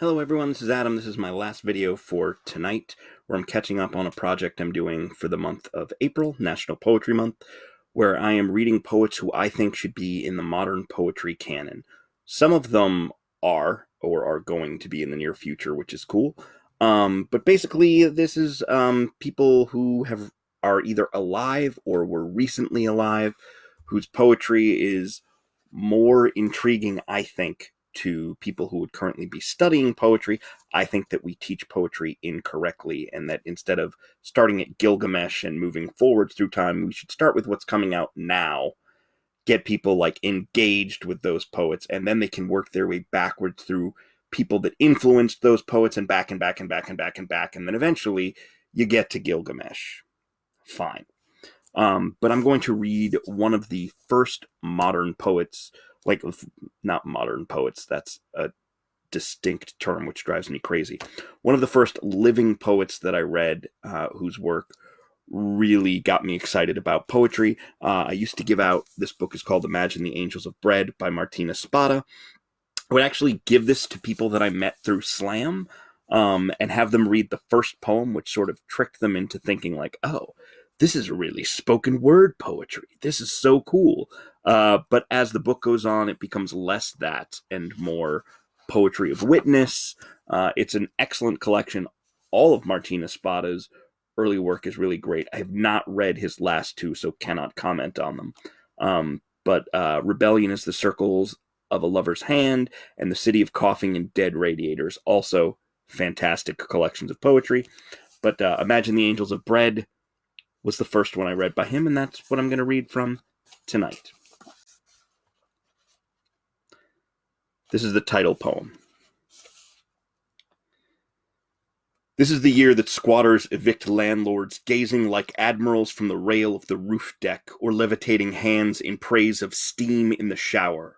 Hello everyone, this is Adam. This is my last video for tonight, where I'm catching up on a project I'm doing for the month of April, National Poetry Month, where I am reading poets who I think should be in the modern poetry canon. Some of them are, or are going to be in the near future, which is cool. But basically, this is people who are either alive or were recently alive, whose poetry is more intriguing, I think, to people who would currently be studying poetry. I think that we teach poetry incorrectly, and that instead of starting at Gilgamesh and moving forward through time, we should start with what's coming out now, get people engaged with those poets, and then they can work their way backwards through people that influenced those poets and back and back and back and back and back, and then eventually you get to Gilgamesh. Fine. But I'm going to read one of the first modern poets, not modern poets, that's a distinct term which drives me crazy. One of the first living poets that I read, whose work really got me excited about poetry. I used to give out, this book is called Imagine the Angels of Bread by Martín Espada. I would actually give this to people that I met through Slam, and have them read the first poem, which sort of tricked them into thinking oh, this is really spoken word poetry. This is so cool. But as the book goes on, it becomes less that and more poetry of witness. It's an excellent collection. All of Martín Espada's early work is really great. I have not read his last two, so cannot comment on them. But Rebellion is the Circles of a Lover's Hand and The City of Coughing and Dead Radiators, also fantastic collections of poetry. But Imagine the Angels of Bread was the first one I read by him, and that's what I'm going to read from tonight. This is the title poem. This is the year that squatters evict landlords, gazing like admirals from the rail of the roof deck, or levitating hands in praise of steam in the shower.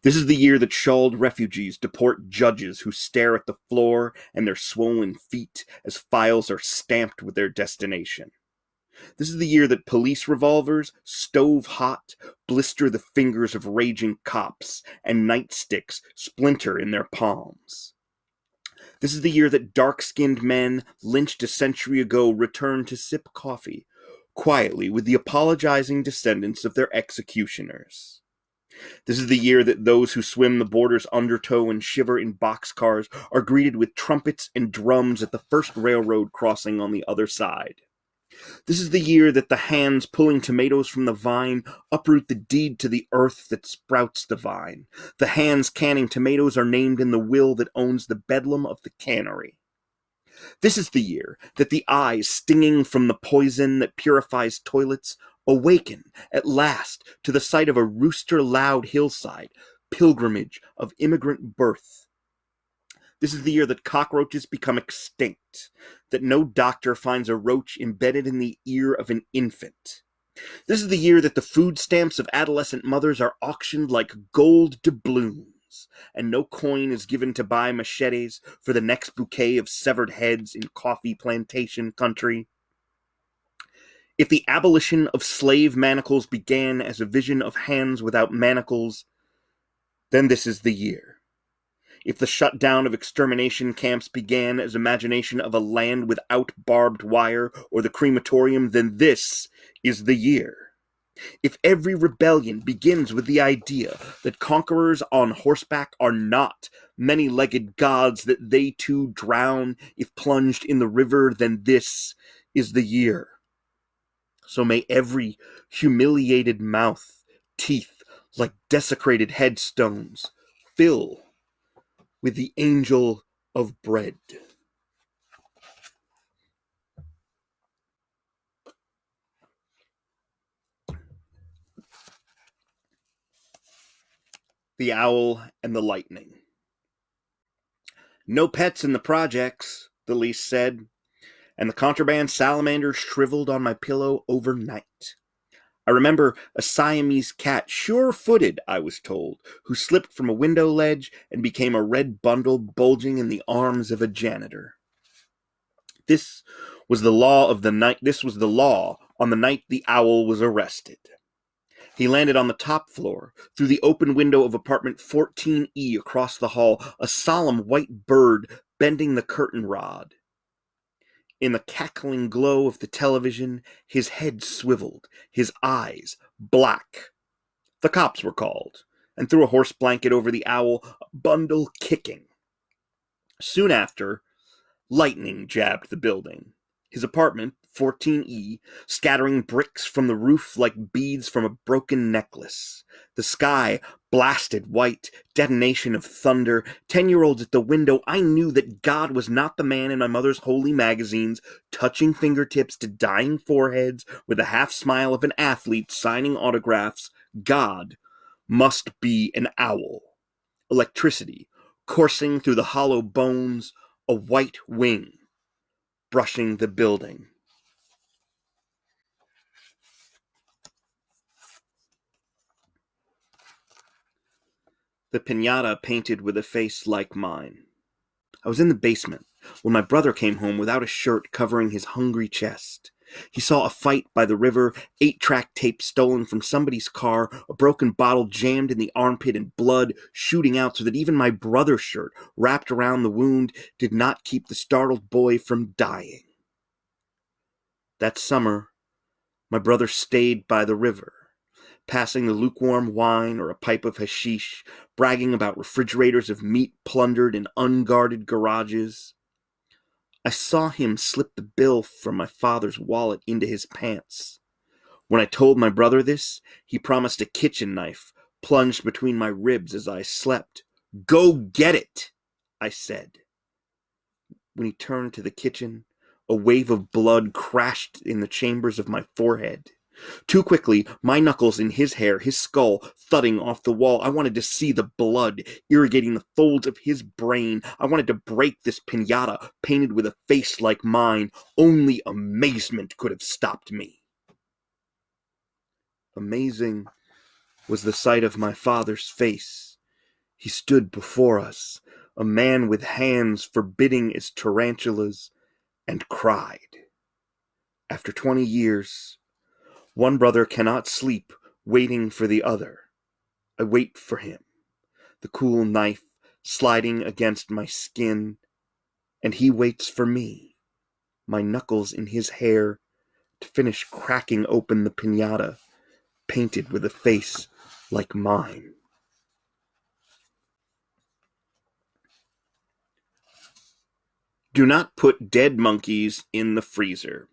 This is the year that shawled refugees deport judges who stare at the floor and their swollen feet as files are stamped with their destination. This is the year that police revolvers, stove hot, blister the fingers of raging cops, and nightsticks splinter in their palms. This is the year that dark-skinned men, lynched a century ago, return to sip coffee, quietly with the apologizing descendants of their executioners. This is the year that those who swim the border's undertow and shiver in boxcars are greeted with trumpets and drums at the first railroad crossing on the other side. This is the year that the hands pulling tomatoes from the vine uproot the deed to the earth that sprouts the vine. The hands canning tomatoes are named in the will that owns the bedlam of the cannery. This is the year that the eyes stinging from the poison that purifies toilets awaken at last to the sight of a rooster-loud hillside, pilgrimage of immigrant birth. This is the year that cockroaches become extinct, that no doctor finds a roach embedded in the ear of an infant. This is the year that the food stamps of adolescent mothers are auctioned like gold doubloons, and no coin is given to buy machetes for the next bouquet of severed heads in coffee plantation country. If the abolition of slave manacles began as a vision of hands without manacles, then this is the year. If the shutdown of extermination camps began as imagination of a land without barbed wire or the crematorium, then this is the year. If every rebellion begins with the idea that conquerors on horseback are not many-legged gods that they too drown if plunged in the river, then this is the year. So may every humiliated mouth, teeth like desecrated headstones, fill with the angel of bread. The Owl and the Lightning. No pets in the projects, the lease said, and the contraband salamander shriveled on my pillow overnight. I remember a Siamese cat, sure-footed, I was told, who slipped from a window ledge and became a red bundle bulging in the arms of a janitor. This was the law on the night the owl was arrested. He landed on the top floor, through the open window of apartment 14E across the hall, a solemn white bird bending the curtain rod. In the cackling glow of the television, his head swiveled, his eyes black. The cops were called, and threw a horse blanket over the owl, a bundle kicking. Soon after, lightning jabbed the building. His apartment, 14E, scattering bricks from the roof like beads from a broken necklace. The sky blasted white, detonation of thunder. 10-year-olds at the window, I knew that God was not the man in my mother's holy magazines, touching fingertips to dying foreheads with a half smile of an athlete signing autographs. God must be an owl. Electricity coursing through the hollow bones, a white wing brushing the building. The pinata painted with a face like mine. I was in the basement when my brother came home without a shirt covering his hungry chest. He saw a fight by the river, 8-track tape stolen from somebody's car, a broken bottle jammed in the armpit, and blood shooting out so that even my brother's shirt, wrapped around the wound, did not keep the startled boy from dying. That summer, my brother stayed by the river, passing the lukewarm wine or a pipe of hashish, bragging about refrigerators of meat plundered in unguarded garages. I saw him slip the bill from my father's wallet into his pants. When I told my brother this, he promised a kitchen knife plunged between my ribs as I slept. "Go get it," I said. When he turned to the kitchen, a wave of blood crashed in the chambers of my forehead. Too quickly, my knuckles in his hair, his skull thudding off the wall. I wanted to see the blood irrigating the folds of his brain. I wanted to break this pinata painted with a face like mine. Only amazement could have stopped me. Amazing was the sight of my father's face. He stood before us, a man with hands forbidding as tarantulas, and cried. After 20 years, one brother cannot sleep waiting for the other. I wait for him, the cool knife sliding against my skin, and he waits for me, my knuckles in his hair, to finish cracking open the pinata, painted with a face like mine. Do not put dead monkeys in the freezer.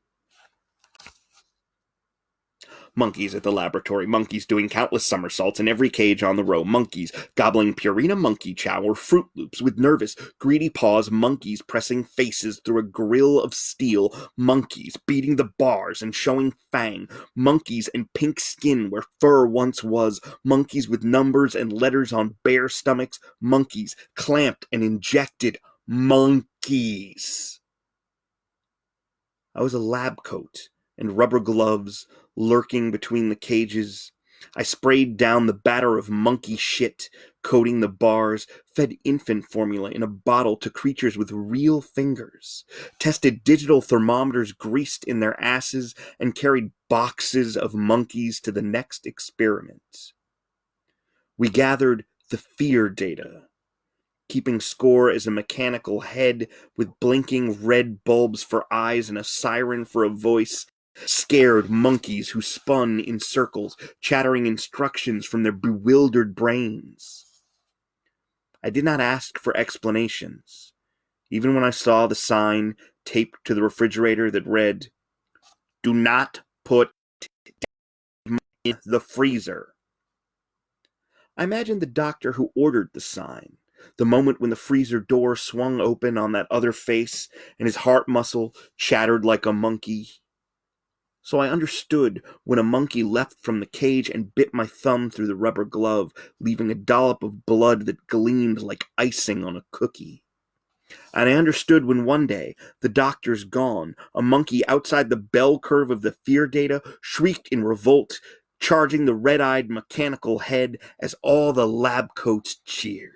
Monkeys at the laboratory, monkeys doing countless somersaults in every cage on the row, monkeys gobbling Purina monkey chow or Fruit Loops with nervous, greedy paws, monkeys pressing faces through a grill of steel, monkeys beating the bars and showing fang, monkeys in pink skin where fur once was, monkeys with numbers and letters on bare stomachs, monkeys clamped and injected, monkeys. I was a lab coat and rubber gloves lurking between the cages. I sprayed down the batter of monkey shit, coating the bars, fed infant formula in a bottle to creatures with real fingers, tested digital thermometers greased in their asses, and carried boxes of monkeys to the next experiment. We gathered the fear data, keeping score as a mechanical head with blinking red bulbs for eyes and a siren for a voice, scared monkeys who spun in circles, chattering instructions from their bewildered brains. I did not ask for explanations, even when I saw the sign taped to the refrigerator that read, "Do not put in the freezer." I imagined the doctor who ordered the sign, the moment when the freezer door swung open on that other face and his heart muscle chattered like a monkey. So I understood when a monkey leapt from the cage and bit my thumb through the rubber glove, leaving a dollop of blood that gleamed like icing on a cookie. And I understood when one day, the doctor's gone, a monkey outside the bell curve of the fear data shrieked in revolt, charging the red-eyed mechanical head as all the lab coats cheered.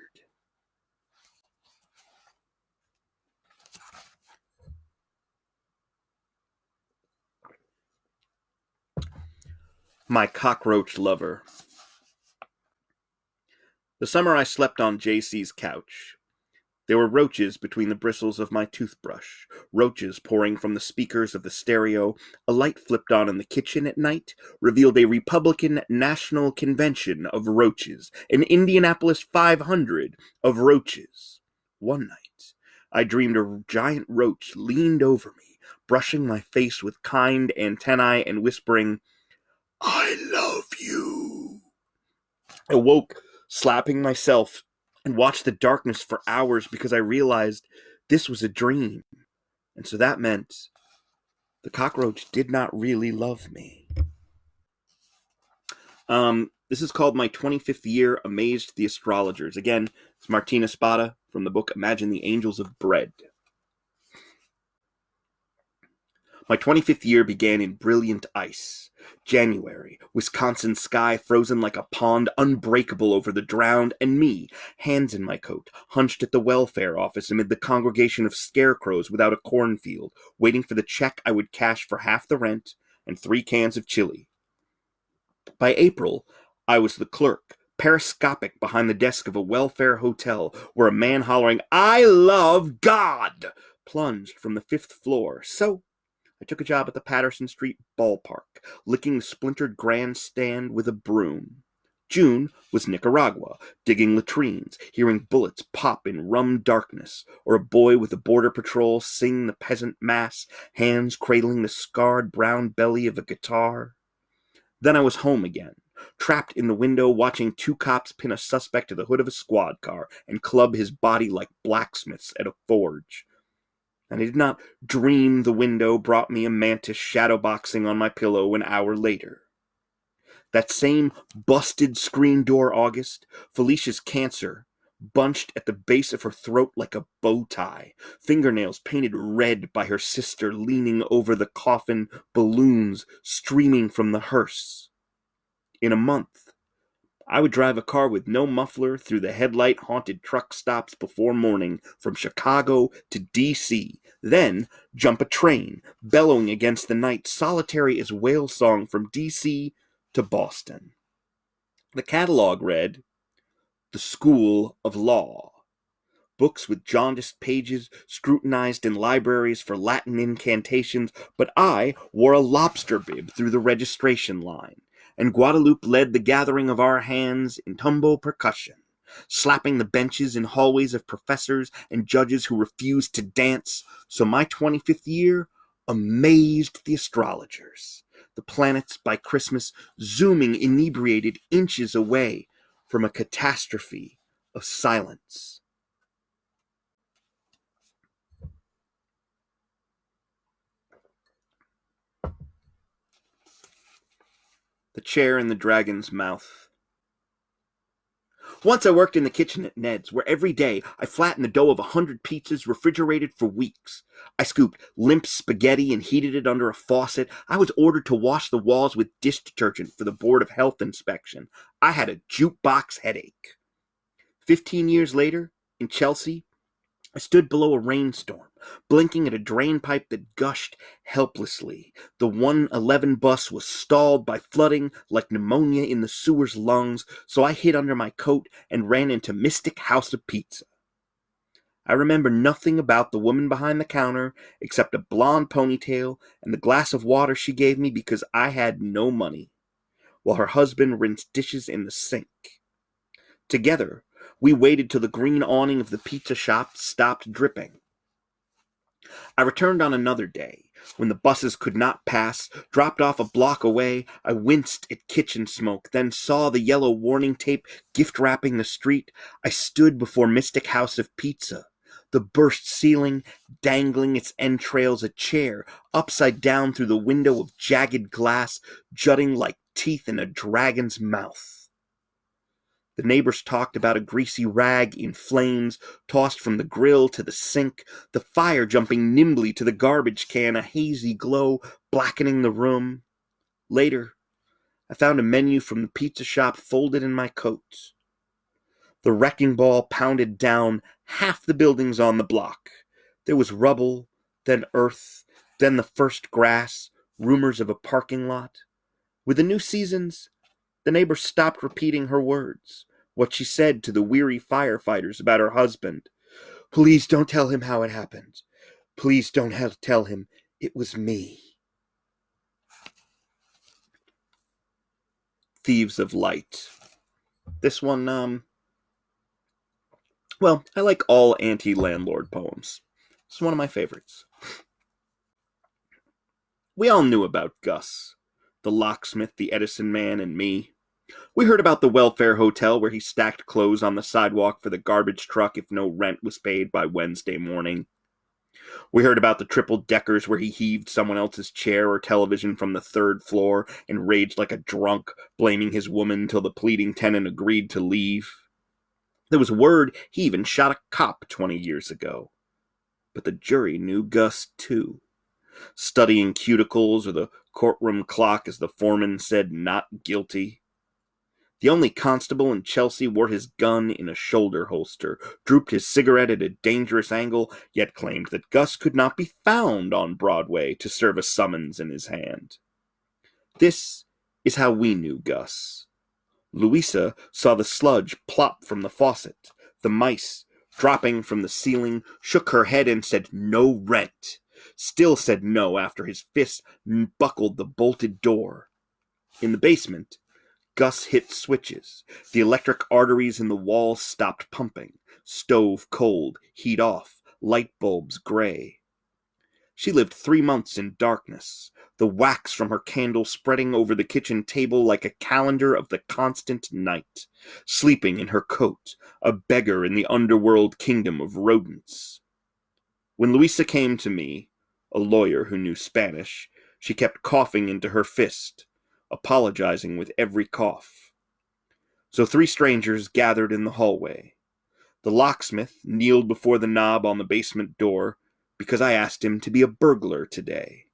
My Cockroach Lover. The summer I slept on JC's couch. There were roaches between the bristles of my toothbrush, roaches pouring from the speakers of the stereo. A light flipped on in the kitchen at night, revealed a Republican National Convention of roaches, an Indianapolis 500 of roaches. One night, I dreamed a giant roach leaned over me, brushing my face with kind antennae and whispering, "I love you." I woke, slapping myself, and watched the darkness for hours because I realized this was a dream. And so that meant the cockroach did not really love me. This is called My 25th Year Amazed the Astrologers. Again, it's Martín Espada from the book Imagine the Angels of Bread. My 25th year began in brilliant ice. January, Wisconsin sky frozen like a pond, unbreakable over the drowned, and me, hands in my coat, hunched at the welfare office amid the congregation of scarecrows without a cornfield, waiting for the check I would cash for half the rent and 3 cans of chili. By April, I was the clerk, periscopic behind the desk of a welfare hotel, where a man hollering, "I love God!" plunged from the 5th floor. So I took a job at the Patterson Street ballpark, licking the splintered grandstand with a broom. June was Nicaragua, digging latrines, hearing bullets pop in rum darkness, or a boy with the border patrol sing the peasant mass, hands cradling the scarred brown belly of a guitar. Then I was home again, trapped in the window watching 2 cops pin a suspect to the hood of a squad car and club his body like blacksmiths at a forge. And I did not dream the window brought me a mantis shadowboxing on my pillow an hour later. That same busted screen door August, Felicia's cancer bunched at the base of her throat like a bow tie, fingernails painted red by her sister leaning over the coffin, balloons streaming from the hearse. In a month, I would drive a car with no muffler through the headlight-haunted truck stops before morning from Chicago to D.C., then jump a train, bellowing against the night, solitary as whale song from D.C. to Boston. The catalog read, The School of Law. Books with jaundiced pages scrutinized in libraries for Latin incantations, but I wore a lobster bib through the registration line, and Guadalupe led the gathering of our hands in tumble percussion, slapping the benches in hallways of professors and judges who refused to dance. So my 25th year amazed the astrologers, the planets by Christmas zooming inebriated inches away from a catastrophe of silence. The Chair in the Dragon's Mouth. Once I worked in the kitchen at Ned's, where every day I flattened the dough of 100 pizzas refrigerated for weeks. I scooped limp spaghetti and heated it under a faucet. I was ordered to wash the walls with dish detergent for the Board of Health inspection. I had a jukebox headache. 15 years later, in Chelsea, I stood below a rainstorm, blinking at a drain pipe that gushed helplessly. The 111 bus was stalled by flooding like pneumonia in the sewer's lungs, so I hid under my coat and ran into Mystic House of Pizza. I remember nothing about the woman behind the counter except a blonde ponytail and the glass of water she gave me because I had no money, while her husband rinsed dishes in the sink. Together, we waited till the green awning of the pizza shop stopped dripping. I returned on another day, when the buses could not pass. Dropped off a block away, I winced at kitchen smoke, then saw the yellow warning tape gift-wrapping the street. I stood before Mystic House of Pizza, the burst ceiling dangling its entrails, a chair upside down through the window of jagged glass, jutting like teeth in a dragon's mouth. The neighbors talked about a greasy rag in flames, tossed from the grill to the sink, the fire jumping nimbly to the garbage can, a hazy glow blackening the room. Later, I found a menu from the pizza shop folded in my coat. The wrecking ball pounded down half the buildings on the block. There was rubble, then earth, then the first grass, rumors of a parking lot. With the new seasons, the neighbor stopped repeating her words, what she said to the weary firefighters about her husband. Please don't tell him how it happened. Please don't tell him it was me. Thieves of Light. This one, well, I like all anti-landlord poems. It's one of my favorites. We all knew about Gus, the locksmith, the Edison man, and me. We heard about the welfare hotel where he stacked clothes on the sidewalk for the garbage truck if no rent was paid by Wednesday morning. We heard about the triple deckers where he heaved someone else's chair or television from the third floor and raged like a drunk, blaming his woman till the pleading tenant agreed to leave. There was word he even shot a cop 20 years ago. But the jury knew Gus, too. Studying cuticles or the courtroom clock as the foreman said not guilty. The only constable in Chelsea wore his gun in a shoulder holster, drooped his cigarette at a dangerous angle, yet claimed that Gus could not be found on Broadway to serve a summons in his hand. This is how we knew Gus. Louisa saw the sludge plop from the faucet. The mice, dropping from the ceiling, shook her head and said no rent. Still said no after his fist buckled the bolted door. In the basement, Gus hit switches. The electric arteries in the wall stopped pumping. Stove cold, heat off, light bulbs gray. She lived 3 months in darkness, the wax from her candle spreading over the kitchen table like a calendar of the constant night, sleeping in her coat, a beggar in the underworld kingdom of rodents. When Louisa came to me, a lawyer who knew Spanish, she kept coughing into her fist, apologizing with every cough. So 3 strangers gathered in the hallway. The locksmith kneeled before the knob on the basement door because I asked him to be a burglar today.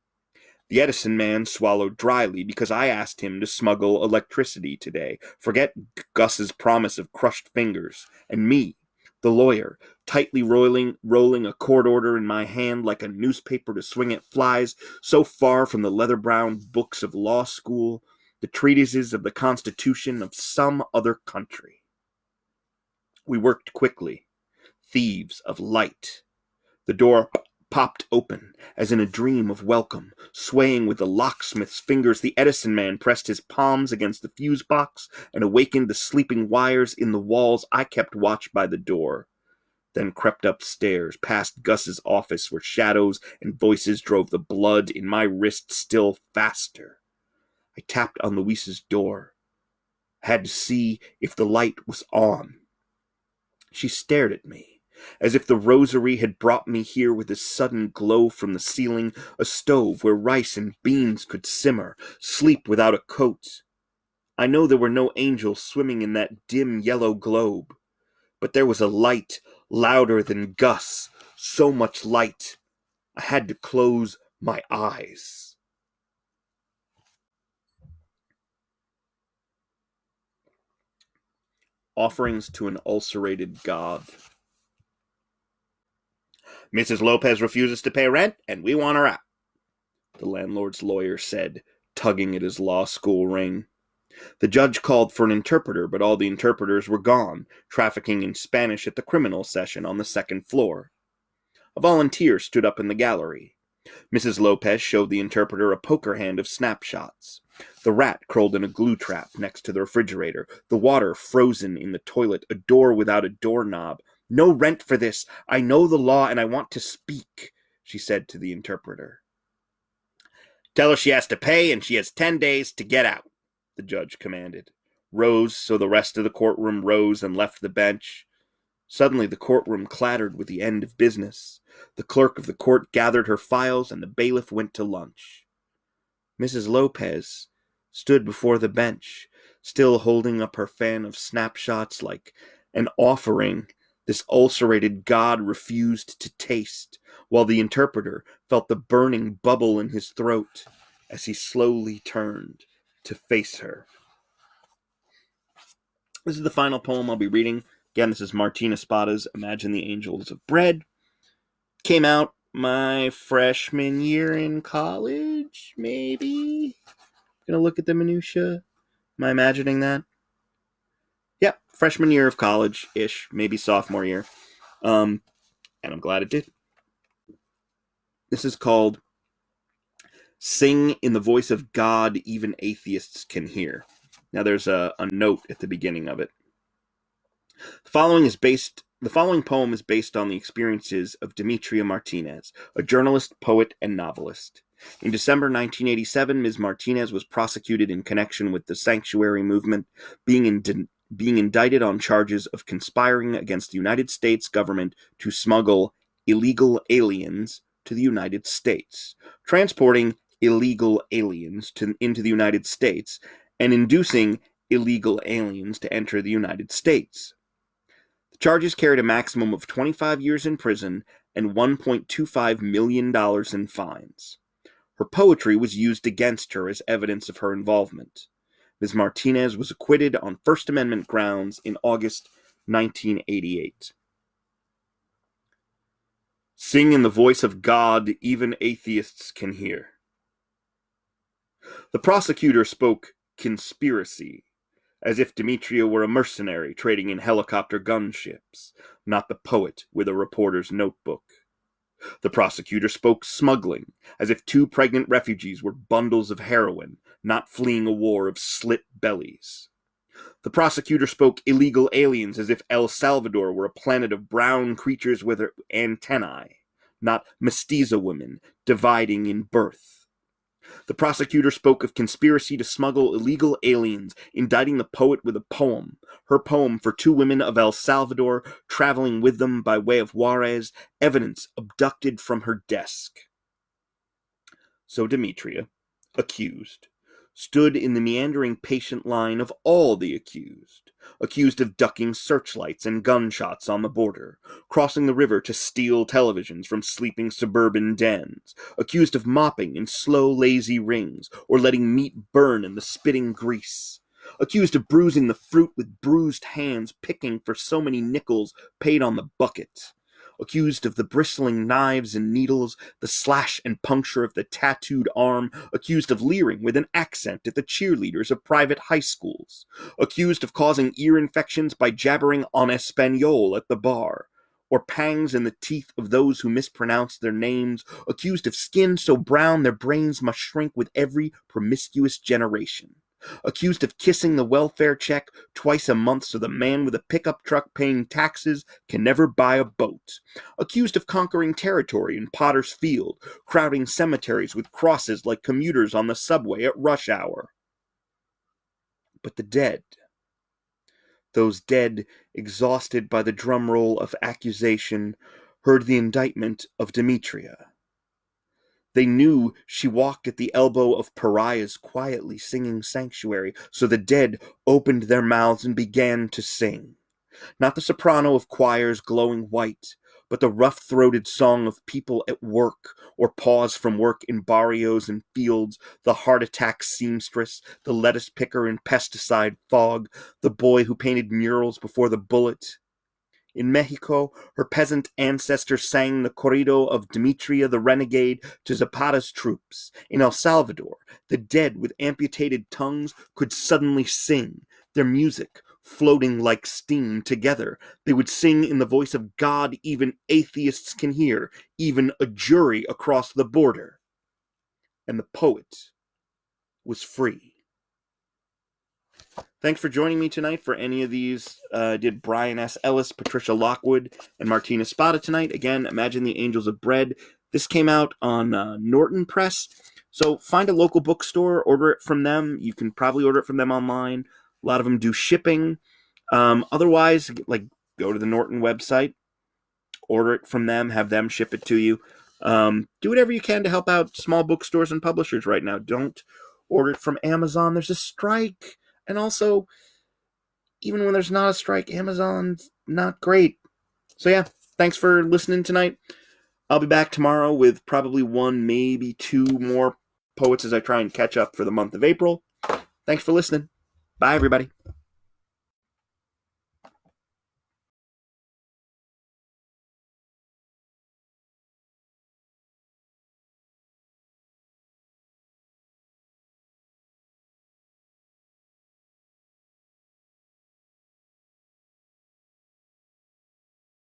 The Edison man swallowed dryly because I asked him to smuggle electricity today. Forget Gus's promise of crushed fingers. And me, the lawyer, tightly rolling a court order in my hand like a newspaper to swing at flies, so far from the leather-bound books of law school, the treatises of the Constitution of some other country. We worked quickly. Thieves of Light. The door popped open, as in a dream of welcome. Swaying with the locksmith's fingers, the Edison man pressed his palms against the fuse box and awakened the sleeping wires in the walls. I kept watch by the door, then crept upstairs, past Gus's office, where shadows and voices drove the blood in my wrist still faster. I tapped on Louisa's door. I had to see if the light was on. She stared at me, as if the rosary had brought me here with a sudden glow from the ceiling, a stove where rice and beans could simmer, sleep without a coat. I know there were no angels swimming in that dim yellow globe, but there was a light louder than Gus, so much light, I had to close my eyes. Offerings to an Ulcerated God. Mrs. Lopez refuses to pay rent, and we want her out, the landlord's lawyer said, tugging at his law school ring. The judge called for an interpreter, but all the interpreters were gone, trafficking in Spanish at the criminal session on the 2nd floor. A volunteer stood up in the gallery. Mrs. Lopez showed the interpreter a poker hand of snapshots. The rat curled in a glue trap next to the refrigerator, the water frozen in the toilet, a door without a doorknob. No rent for this. I know the law and I want to speak, she said to the interpreter. Tell her she has to pay and she has 10 days to get out, the judge commanded. Rose, so the rest of the courtroom rose and left the bench. Suddenly the courtroom clattered with the end of business. The clerk of the court gathered her files and the bailiff went to lunch. Mrs. Lopez stood before the bench, still holding up her fan of snapshots like an offering this ulcerated God refused to taste, while the interpreter felt the burning bubble in his throat as he slowly turned to face her. This is the final poem I'll be reading. Again, this is Martín Espada's Imagine the Angels of Bread. Came out my freshman year in college, maybe? Gonna look at the minutia. Am I imagining that? Yep, freshman year of college-ish, maybe sophomore year. And I'm glad it did. This is called Sing in the Voice of God Even Atheists Can Hear. Now there's a note at the beginning of it. The following poem is based on the experiences of Demetria Martinez, a journalist, poet, and novelist. In December 1987, Ms. Martinez was prosecuted in connection with the Sanctuary Movement, being indicted on charges of conspiring against the United States government to smuggle illegal aliens to the United States, transporting illegal aliens into the United States, and inducing illegal aliens to enter the United States. The charges carried a maximum of 25 years in prison and $1.25 million in fines. Her poetry was used against her as evidence of her involvement. Ms. Martinez was acquitted on First Amendment grounds in August 1988. Sing in the voice of God even atheists can hear. The prosecutor spoke conspiracy, as if Demetria were a mercenary trading in helicopter gunships, not the poet with a reporter's notebook. The prosecutor spoke smuggling, as if 2 pregnant refugees were bundles of heroin, not fleeing a war of slit bellies. The prosecutor spoke illegal aliens as if El Salvador were a planet of brown creatures with antennae, not mestiza women dividing in birth. The prosecutor spoke of conspiracy to smuggle illegal aliens, indicting the poet with a poem, her poem for 2 women of El Salvador traveling with them by way of Juarez, evidence abducted from her desk. So Demetria, accused, stood in the meandering patient line of all the accused of ducking searchlights and gunshots on the border, crossing the river to steal televisions from sleeping suburban dens, accused of mopping in slow, lazy rings, or letting meat burn in the spitting grease, accused of bruising the fruit with bruised hands, picking for so many nickels paid on the bucket, accused of the bristling knives and needles, the slash and puncture of the tattooed arm, accused of leering with an accent at the cheerleaders of private high schools, accused of causing ear infections by jabbering en espagnol at the bar, or pangs in the teeth of those who mispronounce their names, accused of skin so brown their brains must shrink with every promiscuous generation, accused of kissing the welfare check twice a month so the man with a pickup truck paying taxes can never buy a boat, accused of conquering territory in Potter's Field, crowding cemeteries with crosses like commuters on the subway at rush hour. But the dead, those dead exhausted by the drumroll of accusation, heard the indictment of Demetria. They knew she walked at the elbow of pariahs quietly singing Sanctuary, so the dead opened their mouths and began to sing. Not the soprano of choirs glowing white, but the rough-throated song of people at work or pause from work in barrios and fields, the heart attack seamstress, the lettuce picker in pesticide fog, the boy who painted murals before the bullet. In Mexico, her peasant ancestors sang the corrido of Demetria the Renegade to Zapata's troops. In El Salvador, the dead with amputated tongues could suddenly sing, their music floating like steam together. They would sing in the voice of God even atheists can hear, even a jury across the border. And the poet was free. Thanks for joining me tonight for any of these. Did Brian S. Ellis, Patricia Lockwood, and Martín Espada tonight. Again, Imagine the Angels of Bread. This came out on Norton Press. So find a local bookstore, order it from them. You can probably order it from them online. A lot of them do shipping. Otherwise, go to the Norton website, order it from them, have them ship it to you. Do whatever you can to help out small bookstores and publishers right now. Don't order it from Amazon. There's a strike. And also, even when there's not a strike, Amazon's not great. So yeah, thanks for listening tonight. I'll be back tomorrow with probably 1, maybe 2 more poets as I try and catch up for the month of April. Thanks for listening. Bye, everybody.